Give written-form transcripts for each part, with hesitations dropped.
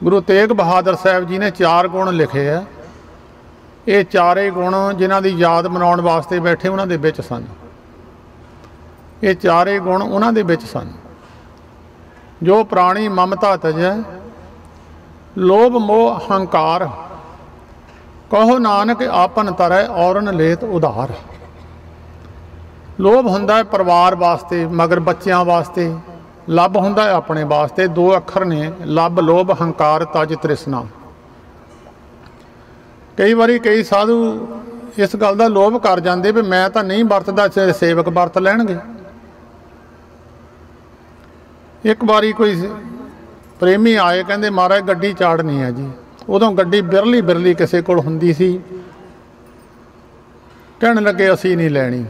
गुरु तेग बहादुर साहब जी ने 4 गुण लिखे है। ये चारे गुण जिन्हां दी याद मनाउण वास्ते बैठे उन्हां दे विच सन। ये चारे गुण उन्हां दे विच सन। जो प्राणी ममता तजै, लोभ मोह हंकार, कहो नानक आपन तरै औरन लेत उधार। लोभ हुंदा है परिवार वास्ते, मगर बच्चों वास्ते, लभ हुंदा है अपने वास्ते। 2 अखर ने, लभ लोभ हंकार तज तृष्णा। कई बारी कई साधु इस गल का लोभ कर जाते भी मैं तो नहीं वरतदा, सेवक वरत लैणगे। एक बारी कोई प्रेमी आए, कहते महाराज गड्डी चाड़नी है जी। उदों गड्डी बिरली बिरली किसी कोल हुंदी सी। कहण लगे असी नहीं लैनी।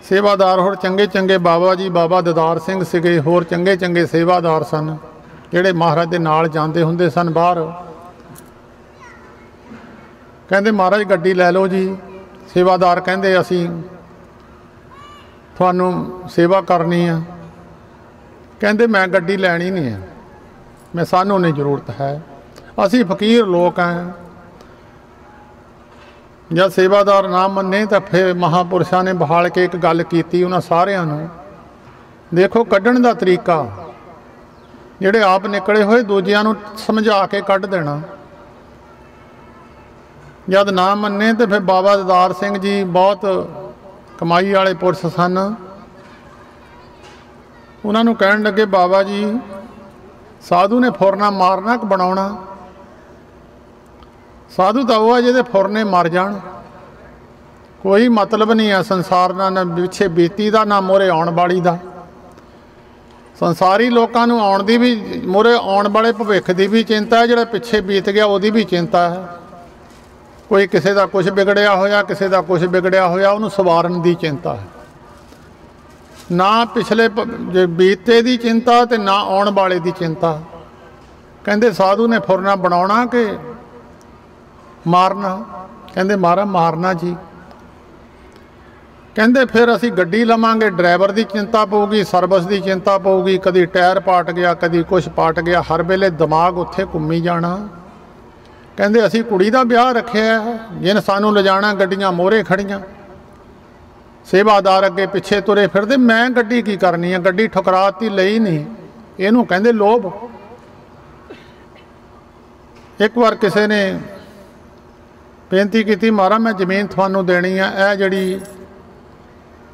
सेवादार होर चंगे चंगे बाबा जी, बाबा ददार सिंह सीगे, होर चंगे चंगे सेवादार सन जिहड़े महाराज दे नाल जांदे हुंदे सन बाहर। कहंदे महाराज गड्डी लै लो जी। सेवादार कहंदे असी तुहानू सेवा करनी है। कहंदे मैं गड्डी लैनी नहीं है, मैं सानू नहीं जरूरत है, असी फकीर लोग हैं। जब सेवादार ना मन्ने तो फिर महापुरुषों ने बहाल के एक गल की। उन्होंने सारिਆਂ ਨੂੰ देखो कढ़ण का तरीका, ਜਿਹੜੇ आप निकले हुए दूजिਆਂ ਨੂੰ समझा के कढ़ देना। जब ना मन्ने तो फिर बाबा ददार सिंह जी बहुत कमाई वाले पुरुष सन। उन्होंने कहन लगे बाबा जी साधु ने फुरना मारना कि बनाउणा? साधु तो वह है जिहदे फुरने मर जाण। कोई मतलब नहीं है संसार ना, ना पिछे बीती का ना मोरे आउण वाली का। संसारी लोगों को आउण दी भी, मोरे आउण वाले भविख की भी चिंता है, जिहड़ा पिछे बीत गया उसकी भी चिंता है। कोई किसी का कुछ बिगड़िया होया, किसी का कुछ बिगड़िया होया, उन्होंने सवारन की चिंता है। ना पिछले बीते की चिंता तो ना आउण वाले की चिंता। कहते साधु ने फुरना बनाउणा कि मारना? कहते महाराज मारना जी। कहते फिर असी गड्डी लवांगे, ड्राइवर की चिंता पऊगी, सर्विस की चिंता पऊगी, कभी टायर पाट गया, कभी कुछ पाट गया, हर वेले दिमाग उत्थे घूमी जाना। कहते असी कुड़ी का ब्याह रखे है, जिन सानू लिजाना गड्डियां मोहरे खड़ियां, सेवादार अगे पिछे तुरे फिरदे। मैं गड्डी की करनी है, गड्डी ठुकराती लई नहीं। इनू कहते लोभ। एक बार किसी ने बेनती की, महाराज मैं जमीन थानू देनी है। यह जिहड़ी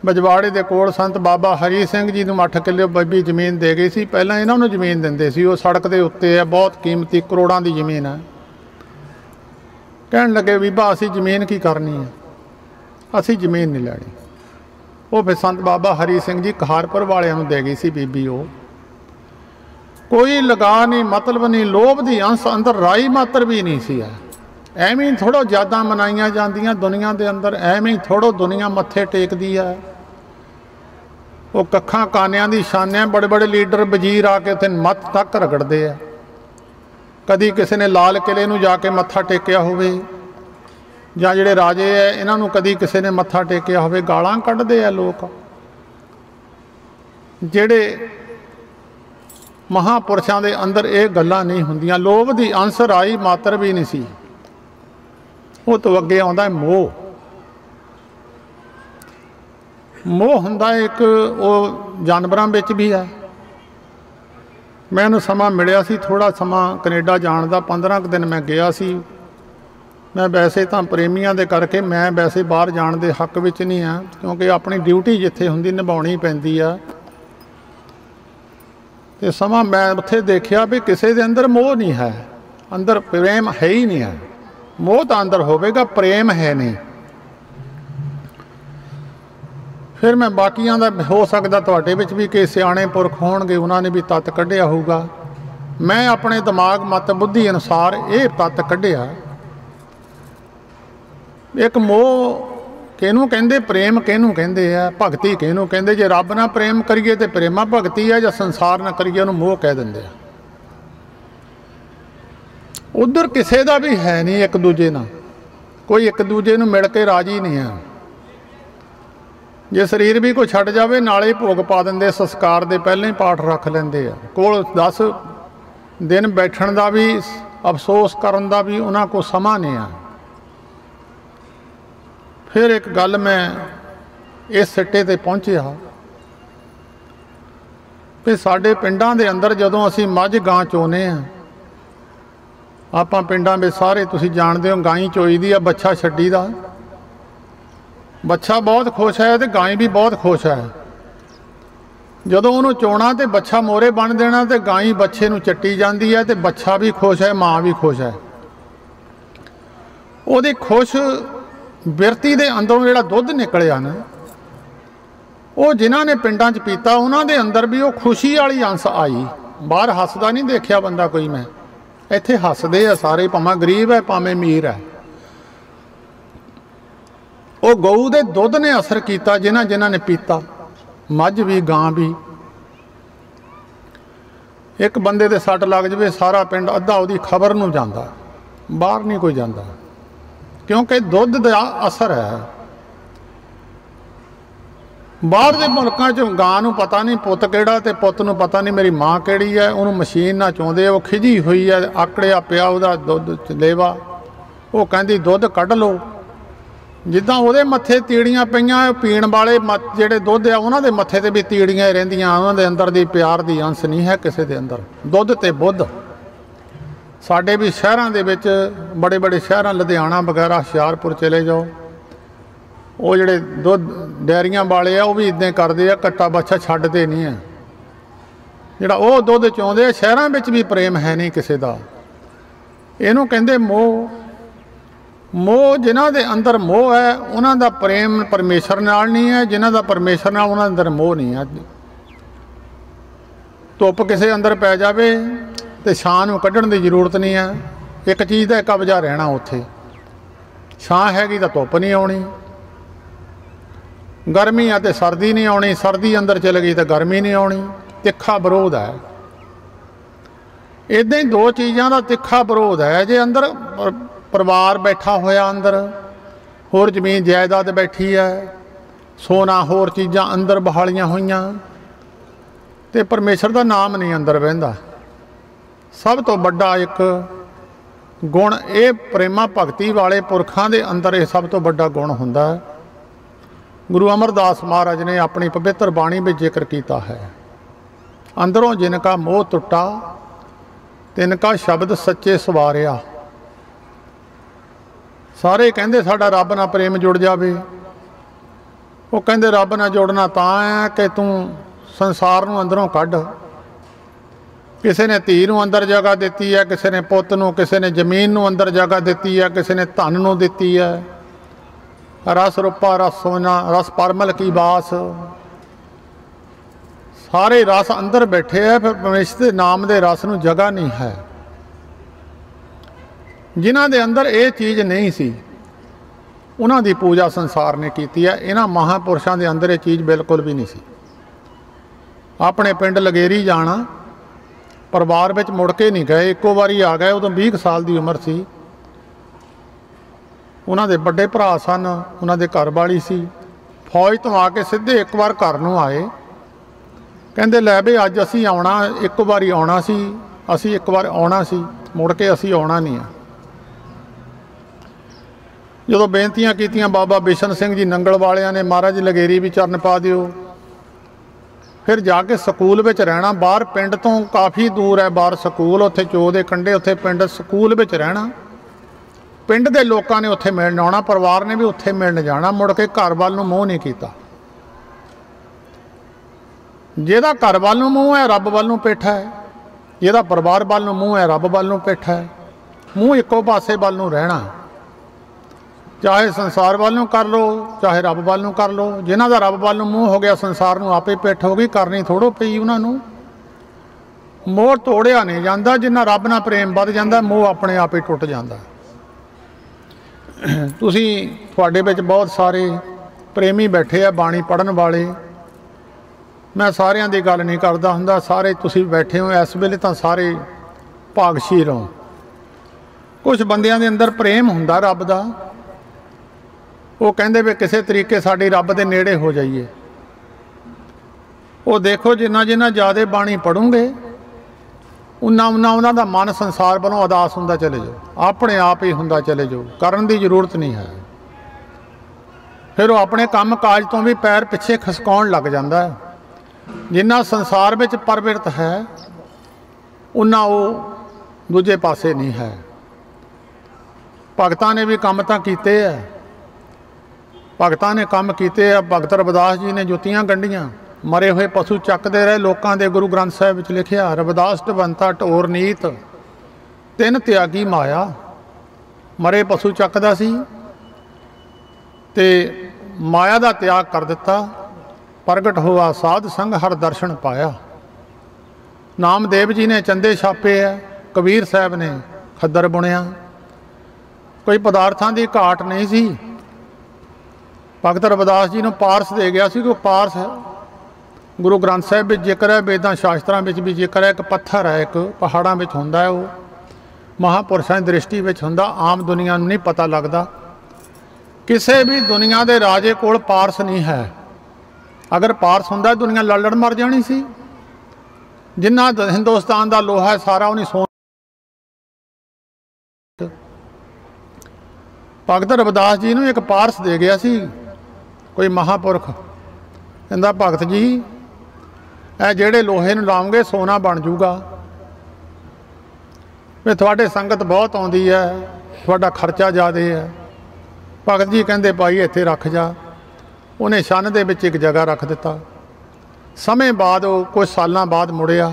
बजवाड़े के कोल संत बाबा हरी सिंह जी नूं 8 किले बबी जमीन दे गई सी। पहलां इन्हां नूं जमीन दिंदे सी, वो सड़क के उत्ते है, बहुत कीमती करोड़ां की जमीन है। कहण लगे बीबा असी जमीन की करनी है, असी जमीन नहीं लैनी। वो फिर संत बाबा हरी सिंह जी कहारपुर वालियां नूं दे गई सी बीबी। वो कोई लगा नहीं, मतलब नहीं, लोभ दी अंश अंदर राई मात्र भी नहीं सी है। एवें ही थोड़ा यादां मनाइयां जांदियां दुनिया के अंदर, एवें ही थोड़ो दुनिया मत्थे टेकदी है। वो कखां कानियां दी शानियां बड़े बड़े लीडर वजीर आके उत्थे मत तक रगड़ते हैं। कदी किसी ने लाल किले नूं जाके मत्था टेकिया होवे, जां जिहड़े राजे है इन्हां नूं कदी किसी ने मत्था टेकिया होवे, गालां कढ़दे आ लोग। जिहड़े महापुरुषों के अंदर ये गल्लां नहीं हुंदियां। लोभ दी अंश राई मात्र भी नहीं सी। वो तो अगे आउंदा है मोह। मोह हुंदा एक वो जानवरां विच भी है। मैनूं समा मिलिया सी, थोड़ा समा कनेडा जाण दा, 15 दिन मैं गया सी। मैं वैसे तो प्रेमियां दे करके मैं वैसे बाहर जाण दे हक विच नहीं हाँ, क्योंकि अपनी ड्यूटी जिथे हुंदी निभाउणी पैंदी आ। ते समा मैं उत्थे देखिया भी किसी दे अंदर मोह नहीं है, अंदर प्रेम है ही नहीं है। मोह तो अंदर होवेगा, प्रेम है नहीं। फिर मैं बाकियां दा हो सकता तुहाडे विच भी कई सियाणे पुरख होणगे, उन्होंने भी तत्त कढ़िया होऊगा। मैं अपने दिमाग मत बुद्धि अनुसार ये तत्त कढ़िया। एक मोह किहनूं कहंदे, प्रेम किहनूं कहंदे आ, भगती किहनूं कहंदे। जे रब नाल प्रेम करिए तो प्रेमा भगती है, जां संसार नाल करिए उहनूं मोह कह दिंदे आ। उधर किसी का भी है नहीं, एक दूजे नाल कोई एक दूजे नूं मिल के राजी नहीं है। जे शरीर भी कोई छड्ड जावे नाले भोग पा दिंदे, संस्कार दे पहले ही पाठ रख लैंदे आ। कोल 10 दिन बैठण का भी अफसोस करन का भी उन्हां को समा नहीं आ। फिर एक गल मैं इस सिट्टे ते पहुंचिया कि साडे पिंडां दे अंदर जदों असीं मझ गां चोने आ, आपां पिंडां में सारे तुसीं जाणदे हो गाई चोई दी आ, बच्छा छड्डी दा। बच्छा बहुत खुश है तो गाय भी बहुत खुश है। जदों उन्होंने चोना तो बच्छा मोरे बन देना तो गाय बच्छे नूं चट्टी जाती है तो बच्छा भी खुश है, माँ भी खुश है। उहदी खुश बिरती दे अंदरों जिहड़ा दुध निकलिया ना, वो जिन्हां ने पिंडां च पीता उन्हां दे अंदर भी वो खुशी वाली अंस आई। बाहर हसदा नहीं देखिया बंदा कोई, मैं इत्थे हसदे आ सारे, भावें गरीब है भावें अमीर है। वो गऊ दे दुध ने असर किया जिन्हां जिन्हां ने पीता, मझ भी गां भी। एक बंदे दे सट लग जाए सारा पिंड अद्धा उहदी खबर नूं जांदा, बाहर नहीं कोई जांदा, क्योंकि दुध दा असर है। बाहर दे मुल्कां च गां नूं पता नहीं पुत किहड़ा ते पुत नूं पता नहीं मेरी माँ किहड़ी है, उहनूं मशीन ना चाहुंदे, वो खिजी हुई है, आकड़िया पिया उहदा दुध लेवा, वो कहंदी दुध कढ लो। जिद्दां उहदे मत्थे तीड़ियां पईयां, पीण वाले जिहड़े दुध आ उहनां दे मत्थे ते भी तीड़ियां रहिंदियां, उहनां दे अंदर दी प्यार दी अंश नहीं है किसी दे अंदर। दुध ते बुध साडे भी शहरां दे विच बड़े बड़े शहरां लुधियाना वगैरह हुशियारपुर चले जाओ, वो जिहड़े दुध डेयरियां वाले आ वो भी इदां करदे आ, कट्टा बच्छा छड्डदे नहीं है। जिहड़ा वो दुध चाहुंदे आ, शहरां विच भी प्रेम है नहीं किसी दा। इहनूं कहंदे मोह। मोह जिन्हां दे अंदर मोह है उन्हां दा प्रेम परमेश्वर नाल नहीं है, जिन्हां दा परमेश्वर नाल उन्हां अंदर मोह नहीं है। धुप किसी अंदर पै जाए तो छां नूं कड्ढण दी जरूरत नहीं है, एक चीज़ का कब्जा रहना उत्थे। छां हैगी तो धुप नहीं आउणी, गर्मी है तो सर्दी नहीं आउणी, सर्दी अंदर चल गई तो गर्मी नहीं आउणी। तिखा विरोध है। इदां ही दो चीज़ों का तिखा विरोध है। जे अंदर परिवार बैठा होया, अंदर होर जमीन जायदाद बैठी है, सोना होर चीज़ां अंदर बहालियां होईयां, ते परमेश्वर का नाम नहीं अंदर बहिंदा। सब तो बड़ा एक गुण ये प्रेमा भगती वाले पुरखां दे अंदर ये सब तो बड़ा गुण हुंदा है। गुरु अमरदास महाराज ने अपनी पवित्र बाणी में जिक्र किया है, अंदरों जिनका मोह टुटा तिनका शब्द सच्चे सवारिया। सारे कहंदे साडा रब नाल प्रेम जुड़ जाए, वो कहंदे रब नाल जुड़ना तां है कि तू संसार नूं अंदरों कढ। किसी ने धी नूं अंदर जगह दिती है, किसी ने पुत नूं, किसी ने जमीन नूं अंदर जगह दिती है, किसी ने धन नूं दिती है। रस रूपा रस सोना रस परमल की बास, सारे रस अंदर बैठे है, फिर परमेश्वर के नाम के रस नूं जगह नहीं है। जिन्हां दे अंदर ये चीज़ नहीं सी उन्हां दी पूजा संसार ने की है। इन्हां महापुरुषों के अंदर ये चीज़ बिल्कुल भी नहीं सी। अपने पिंड लगेरी जाना, परिवार में मुड़ के नहीं गए, एको बारी आ गए, उदों 20 साल की उम्र सी। उन्हां दे बड़े भरा सन, उन्हां दे घर वाली सी। फौज तो आके सीधे एक बार घर नूं आए, कहंदे लै बई अज असीं आउणा, एक बारी आउणा सी, असीं एक बार आउणा सी, मुड़ के असीं आउणा नहीं है। जदों बेनतियां कीतियां बाबा बिशन सिंह जी नंगल वालियां ने, महाराज लगेरी भी चरण पा दिओ। फिर जाके स्कूल में रहना, बाहर पिंड तो काफ़ी दूर है बाहर स्कूल, उत्थे चो दे कंढे उत्थे पिंड स्कूल में रहना। पिंड के लोगों ने उत्थे मिलण आउणा, परिवार ने भी उत्थे मिलण जाना, मुड़ के घर वाल नूं मोह नहीं कीता। जिहदा घर वाल नूं मूँह है रब वाल नूं पेठा है, जिहदा परिवार वाल नूं मूँह है रब वाल नूं पेठा है। मूँह इक्को पासे वाल नूं रहना, चाहे संसार वाल नूं कर लो चाहे रब वाल नूं कर लो। जिन्हां दा रब वाल नूं मूँह हो गया संसार नूं आपे पिठ हो गई, करनी थोड़ो पई उन्हां नूं। मोह तोड़िया नहीं जाता, जिन्ना रब नाल प्रेम वध जाता मोह अपने आप ही टुट जाता। तुसीं तुहाडे विच बहुत सारे प्रेमी बैठे आ, बाणी पढ़न वाले। मैं सारियां दी गल नहीं करदा हुंदा, सारे तुसीं बैठे हो इस वेले तां सारे भागशील हो। कुछ बंदियां दे अंदर प्रेम हुंदा रब दा, वो कहंदे भी किसी तरीके साडी रब दे नेड़े हो जाइए। वो देखो जिन्ना जिन्ना ज़्यादा बाणी पढ़ोगे उन्ना दा मन संसार वालों अदास हुंदा चले जाओ, अपने आप ही हुंदा चले जाओ, करन दी जरूरत नहीं है। फिर वो अपने काम काज तो भी पैर पिछे खसकाउण लग जाता है। जिन्ना संसार विच परविरत है उन्ना वो दूजे पासे नहीं है। भगतां ने भी काम तां कीते है, भगतां ने काम कीते है। भगत रविदास जी ने जुत्तियां गंढियां, मरे हुए पशु चकते रहे लोगों के। गुरु ग्रंथ साहिब विच लिखिया, रविदास ढबंता ढोर नीत तिन त्यागी माया। मरे पशु चकदा सी ते माया का त्याग कर दिता। प्रगट हुआ साध संग हर दर्शन पाया। नामदेव जी ने चंदे छापे है, कबीर साहब ने खद्दर बुनिया। कोई पदार्थां की घाट नहीं सी। भगत रविदास जी ने पारस दे गया सी। कोई पारस है गुरु ग्रंथ साहिब में जिक्र है, वेदां शास्त्रां में भी जिक्र है। एक पत्थर है, एक पहाड़ां में हुंदा है, वो महापुरुषां की दृष्टि में हुंदा, आम दुनिया नूं नहीं पता लगता। किसी भी दुनिया के राजे कोल पारस नहीं है। अगर पारस हुंदा दुनिया लड़ मर जानी सी। जिन्ना हिंदुस्तान का लोहा है सारा उन्हें सोना। भगत रविदास जी ने एक पारस दे गया सी कोई महापुरख, कहंदा भगत जी ए जेड़े लोहे नूं लाओगे सोना बन जूगा। वे तुहाडे संगत बहुत आउंदी है, तुहाडा खर्चा ज़्यादा है। भगत जी कहंदे भाई इत्थे रख जा। उन्हें छन दे विच एक जगह रख दिता। समय बाद वो कुछ सालों बाद मुड़िया।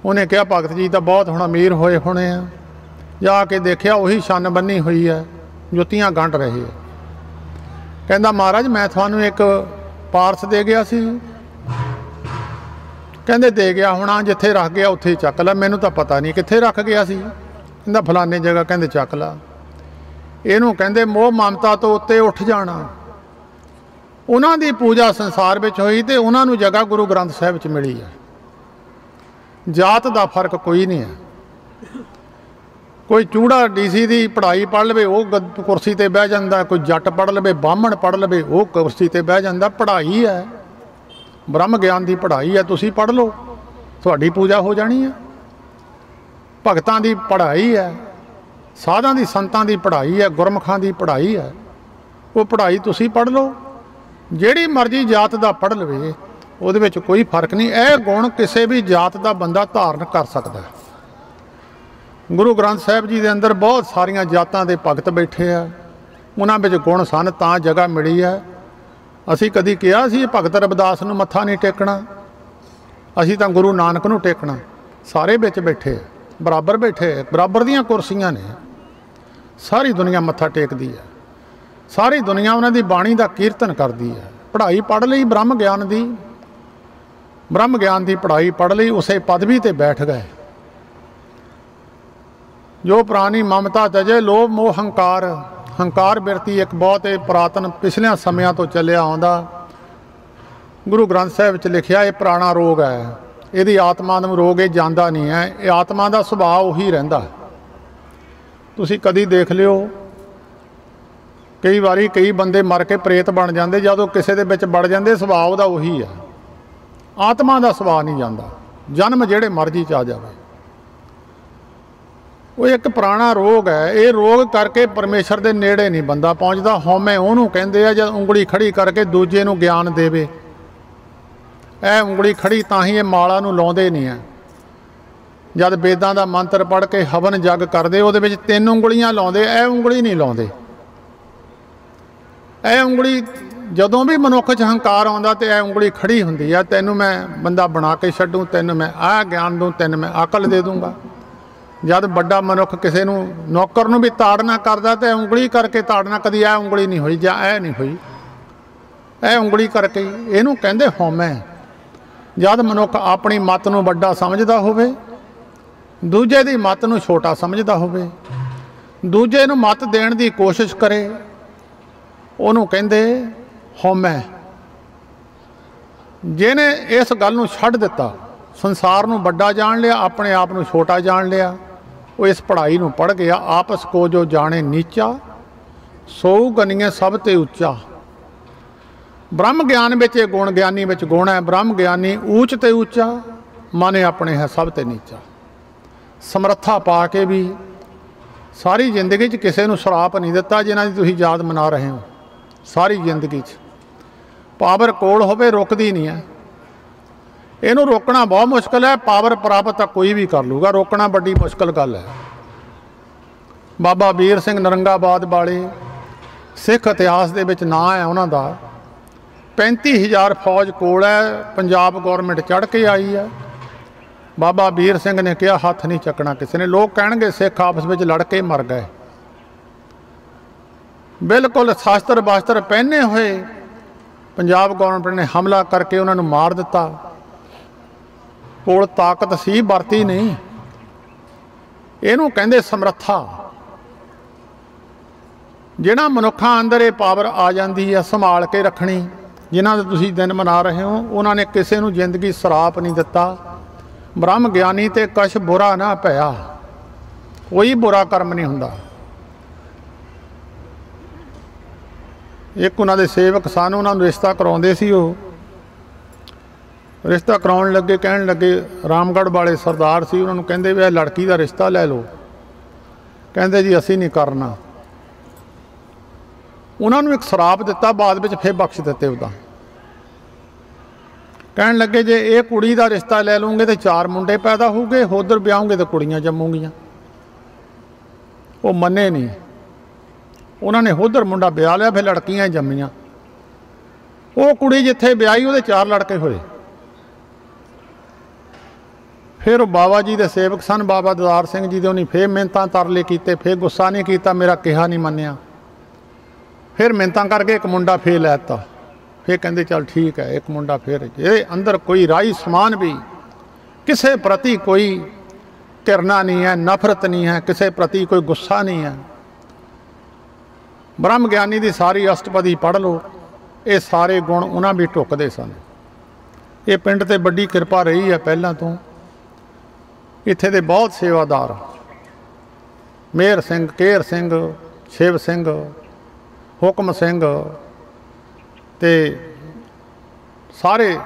उन्हें कहा भगत जी तो बहुत हुण अमीर होए होने आ। जाके देखिया उही छन बनी हुई है, जुत्तियां गंढ रहे है। कहंदा महाराज मैं थानू एक पारस दे गया सी। कहंदे दे गया होना, जिथे रख गया उत्थे चक ला। मैनू तो पता नहीं कित्थे रख गया सी। कहंदा फलाने जगह। कहंदे चक ला। इहनूं कहंदे मोह ममता तो उत्ते उठ जाना। उन्हां दी पूजा संसार विच होई ते उन्हां नूं जगह गुरु ग्रंथ साहिब च मिली है। जात का फर्क कोई नहीं है। कोई चूड़ा DC की पढ़ाई पढ़ लवे वो कुर्सी ते बह जाता, कोई जट पढ़ लवे, बाहमण पढ़ लवे वो कुर्सी ते बह जाता। पढ़ाई है, ब्रह्म ज्ञान की पढ़ाई है। तुसी पढ़ लो, तुहाडी पूजा हो जानी है। भगतां की पढ़ाई है, साधां की संतां की पढ़ाई है, गुरमुखां की पढ़ाई है। वो पढ़ाई तुसी पढ़ लो। जिहड़ी मर्जी जात का पढ़ लवे, उहदे विच कोई फर्क नहीं। यह गुण किसी भी जात का बंदा धारण कर सकता है। गुरु ग्रंथ साहिब जी के अंदर बहुत सारिया जातां दे भगत बैठे हैं। उन्हां विच गुण सन तां जगह मिली है। असी कदी कहा सी भगत रविदास नूं मत्था नहीं टेकना, असी तां गुरु नानक नूं टेकना। सारे विच बैठे बराबर बैठे, बराबर दीयां कुर्सियां ने। सारी दुनिया मत्था टेकदी है, सारी दुनिया उन्हां दी बाणी दा कीर्तन करदी है। पढ़ाई पढ़ लई ब्रह्म ज्ञान की, ब्रह्म ज्ञान की पढ़ाई पढ़ लई, उसे पदवी ते बैठ गए। जो प्राणी ममता तजे लोभ मोह हंकार। हंकार बिरती एक बहुत पुरातन पिछलियां समियां तो चलिया आउंदा। गुरु ग्रंथ साहिब च लिखिया ये पुराना रोग है, यदि आत्मा नूं रोग ये जांदा नहीं है। ये आत्मा का सुभाव उही रहिंदा। तुसीं कदी देख लिओ, कई बारी कई बंदे मर के प्रेत बन जाते, जदों किसी दे विच वड़ जाते सुभाव दा उही है। आत्मा का सुभाव नहीं जाता, जन्म जिहड़े मर्जी च आ जावे। वो एक पुराना रोग है। ये रोग करके परमेश्वर के नेड़े नहीं बंदा पहुँचता। हौमे उन्होंने कहते हैं जब उंगली खड़ी करके दूजे नूं ज्ञान देवे। ए उंगली खड़ी तां ही ये माला नूं लाउंदे नहीं है। जब वेदां दा मंत्र पढ़ के हवन जग करदे उहदे विच 3 उंगलियां लाउंदे, ए उंगली नहीं लाउंदे। ए उंगली जदों भी मनुख च हंकार आउंदा ते ए उंगली खड़ी हुंदी है। तैनूं मैं बंदा बना के छड्डूं, तैनूं मैं आ ज्ञान दूँ, तैनूं मैं अकल दे दूँगा। जब बड़ा मनुख किसी नौकर नूं भी ताड़ना करदा तो उंगली करके ताड़ना, कदी ए उंगली नहीं हुई जां ए नहीं हुई, ए उंगली करके इहनूं कहंदे हौमे। जब मनुख अपनी मत नूं वड्डा समझदा होवे, दूजे दी मत नूं छोटा समझदा होवे, दूजे नूं मत देण दी कोशिश करे, उहनूं कहंदे हौमे। जिहने इस गल नूं छड्ड दित्ता, संसार नूं वड्डा जान लिया, अपने आप नूं छोटा जान लिया, वो इस पढ़ाई नूं पढ़ गया। आपस को जो जाने नीचा, सो गनिए सब ते उच्चा। ब्रह्म ज्ञान विच गुण, ज्ञानी विच गुण है। ब्रह्म ज्ञानी ऊच ते ऊचा, ਮਨ ਆਪਣੇ ਹੈ ਸਭ ਤੇ ਨੀਚਾ। ਸਮਰੱਥਾ ਪਾ ਕੇ ਵੀ ਸਾਰੀ ਜ਼ਿੰਦਗੀ 'ਚ ਕਿਸੇ ਨੂੰ ਸਰਾਪ ਨਹੀਂ ਦਿੱਤਾ ਜਿਨ੍ਹਾਂ ਦੀ ਤੁਸੀਂ ਯਾਦ ਮਨਾ ਰਹੇ ਹੋ। ਸਾਰੀ ਜ਼ਿੰਦਗੀ 'ਚ ਪਾਵਰ ਕੋਲ ਹੋਵੇ ਰੁਕਦੀ ਨਹੀਂ ਹੈ। ਇਹਨੂੰ ਰੋਕਣਾ ਬਹੁਤ ਮੁਸ਼ਕਿਲ ਹੈ। ਪਾਵਰ ਪ੍ਰਾਪਤ ਤਾਂ ਕੋਈ ਵੀ ਕਰ ਲੂਗਾ, ਰੋਕਣਾ ਵੱਡੀ ਮੁਸ਼ਕਿਲ ਗੱਲ ਹੈ। ਬਾਬਾ ਵੀਰ ਸਿੰਘ ਨਰੰਗਾਬਾਦ ਵਾਲੇ ਸਿੱਖ ਇਤਿਹਾਸ ਦੇ ਵਿੱਚ ਨਾਂ ਹੈ ਉਹਨਾਂ ਦਾ। 35,000 ਫੌਜ ਕੋਲ ਹੈ, ਪੰਜਾਬ ਗੌਰਮੈਂਟ ਚੜ੍ਹ ਕੇ ਆਈ ਹੈ। ਬਾਬਾ ਵੀਰ ਸਿੰਘ ਨੇ ਕਿਹਾ ਹੱਥ ਨਹੀਂ ਚੱਕਣਾ ਕਿਸੇ ਨੇ। ਲੋਕ ਕਹਿਣਗੇ ਸਿੱਖ ਆਪਸ ਵਿੱਚ ਲੜ ਕੇ ਮਰ ਗਏ। ਬਿਲਕੁਲ ਸ਼ਾਸਤਰ ਬਾਸਤਰ ਪਹਿਨੇ ਹੋਏ ਪੰਜਾਬ ਗੌਰਮੈਂਟ ਨੇ ਹਮਲਾ ਕਰਕੇ ਉਹਨਾਂ ਨੂੰ ਮਾਰ ਦਿੱਤਾ। ਕੋਲ ਤਾਕਤ ਸੀ, ਵਰਤੀ ਨਹੀਂ। ਇਹਨੂੰ ਕਹਿੰਦੇ ਸਮਰੱਥਾ। ਜਿਹੜਾ ਮਨੁੱਖਾਂ ਅੰਦਰ ਇਹ ਪਾਵਰ ਆ ਜਾਂਦੀ ਹੈ ਸੰਭਾਲ ਕੇ ਰੱਖਣੀ, ਜਿਨ੍ਹਾਂ ਦੇ ਤੁਸੀਂ ਦਿਨ ਮਨਾ ਰਹੇ ਹੋ, ਉਹਨਾਂ ਨੇ ਕਿਸੇ ਨੂੰ ਜ਼ਿੰਦਗੀ ਸਰਾਪ ਨਹੀਂ ਦਿੱਤਾ। ਬ੍ਰਹਮ ਗਿਆਨੀ ਤੇ ਕਛ ਬੁਰਾ ਨਾ ਭਇਆ, ਕੋਈ ਬੁਰਾ ਕਰਮ ਨਹੀਂ ਹੁੰਦਾ। ਇੱਕ ਉਹਨਾਂ ਦੇ ਸੇਵਕ ਸਨ, ਉਹਨਾਂ ਨੂੰ ਰਿਸ਼ਤਾ ਕਰਾਉਂਦੇ ਸੀ। ਉਹ ਰਿਸ਼ਤਾ ਕਰਾਉਣ ਲੱਗੇ ਕਹਿਣ ਲੱਗੇ, ਰਾਮਗੜ੍ਹ ਵਾਲੇ ਸਰਦਾਰ ਸੀ, ਉਹਨਾਂ ਨੂੰ ਕਹਿੰਦੇ ਵੀ ਇਹ ਲੜਕੀ ਦਾ ਰਿਸ਼ਤਾ ਲੈ ਲਓ। ਕਹਿੰਦੇ ਜੀ ਅਸੀਂ ਨਹੀਂ ਕਰਨਾ। ਉਹਨਾਂ ਨੂੰ ਇੱਕ ਸ਼ਰਾਪ ਦਿੱਤਾ, ਬਾਅਦ ਵਿੱਚ ਫਿਰ ਬਖਸ਼ ਦਿੱਤੇ। ਉਹਦਾ ਕਹਿਣ ਲੱਗੇ ਜੇ ਇਹ ਕੁੜੀ ਦਾ ਰਿਸ਼ਤਾ ਲੈ ਲੂੰਗੇ ਤੇ 4 ਮੁੰਡੇ ਪੈਦਾ ਹੋਊਗੇ, ਉਧਰ ਵਿਆਹੂਗੇ ਤਾਂ ਕੁੜੀਆਂ ਜੰਮੂਗੀਆਂ। ਉਹ ਮੰਨੇ ਨਹੀਂ। ਉਹਨਾਂ ਨੇ ਉਧਰ ਮੁੰਡਾ ਵਿਆਹ ਲਿਆ, ਫਿਰ ਲੜਕੀਆਂ ਜੰਮੀਆਂ। ਉਹ ਕੁੜੀ ਜਿੱਥੇ ਵਿਆਹੀ ਉਹਦੇ 4 ਲੜਕੇ ਹੋਏ। ਫਿਰ ਉਹ ਬਾਬਾ ਜੀ ਦੇ ਸੇਵਕ ਸਨ, ਬਾਬਾ ਦਦਾਰ ਸਿੰਘ ਜੀ ਦੇ। ਉਹਨੇ ਫਿਰ ਮਿਹਨਤਾਂ ਤਰਲੇ ਕੀਤੇ, ਫਿਰ ਗੁੱਸਾ ਨਹੀਂ ਕੀਤਾ, ਮੇਰਾ ਕਿਹਾ ਨਹੀਂ ਮੰਨਿਆ। ਫਿਰ ਮਿਹਨਤਾਂ ਕਰਕੇ ਇੱਕ ਮੁੰਡਾ ਫੇਰ ਲੈ ਦਿੱਤਾ। ਫਿਰ ਕਹਿੰਦੇ ਚੱਲ ਠੀਕ ਹੈ, ਇੱਕ ਮੁੰਡਾ ਫਿਰ। ਇਹਦੇ ਅੰਦਰ ਕੋਈ ਰਾਈ ਸਮਾਨ ਵੀ ਕਿਸੇ ਪ੍ਰਤੀ ਕੋਈ ਘਿਰਨਾ ਨਹੀਂ ਹੈ, ਨਫ਼ਰਤ ਨਹੀਂ ਹੈ, ਕਿਸੇ ਪ੍ਰਤੀ ਕੋਈ ਗੁੱਸਾ ਨਹੀਂ ਹੈ। ਬ੍ਰਹਮ ਗਿਆਨੀ ਦੀ ਸਾਰੀ ਅਸ਼ਟਪਦੀ ਪੜ੍ਹ ਲਓ, ਇਹ ਸਾਰੇ ਗੁਣ ਉਹਨਾਂ ਵੀ ਢੁੱਕਦੇ ਸਨ। ਇਹ ਪਿੰਡ ਤੇ ਵੱਡੀ ਕਿਰਪਾ ਰਹੀ ਹੈ ਪਹਿਲਾਂ ਤੋਂ। ਇੱਥੇ ਦੇ ਬਹੁਤ ਸੇਵਾਦਾਰ, ਮੇਹਰ ਸਿੰਘ, ਕੇਹਰ ਸਿੰਘ, ਸ਼ਿਵ ਸਿੰਘ, ਹੁਕਮ ਸਿੰਘ ਤੇ ਸਾਰੇ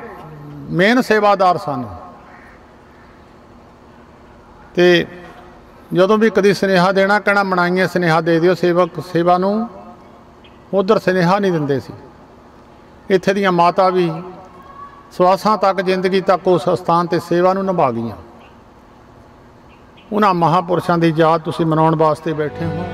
ਮੇਨ ਸੇਵਾਦਾਰ ਸਨ। ਤੇ ਜਦੋਂ ਵੀ ਕਦੀ ਸੁਨੇਹਾ ਦੇਣਾ ਕਹਿਣਾ ਮਨਾਈਏ ਸੁਨੇਹਾ ਦੇ ਦਿਓ। ਸੇਵਕ ਸੇਵਾ ਨੂੰ ਉਧਰ ਸੁਨੇਹਾ ਨਹੀਂ ਦਿੰਦੇ ਸੀ। ਇੱਥੇ ਦੀਆਂ ਮਾਤਾ ਵੀ ਸਵਾਸਾਂ ਤੱਕ, ਜ਼ਿੰਦਗੀ ਤੱਕ ਉਸ ਸਥਾਨ ਤੇ ਸੇਵਾ ਨੂੰ ਨਿਭਾ ਗਈਆਂ। ਉਹਨਾਂ ਮਹਾਂਪੁਰਸ਼ਾਂ ਦੀ ਯਾਦ ਤੁਸੀਂ ਮਨਾਉਣ ਵਾਸਤੇ ਬੈਠੇ ਹੋ।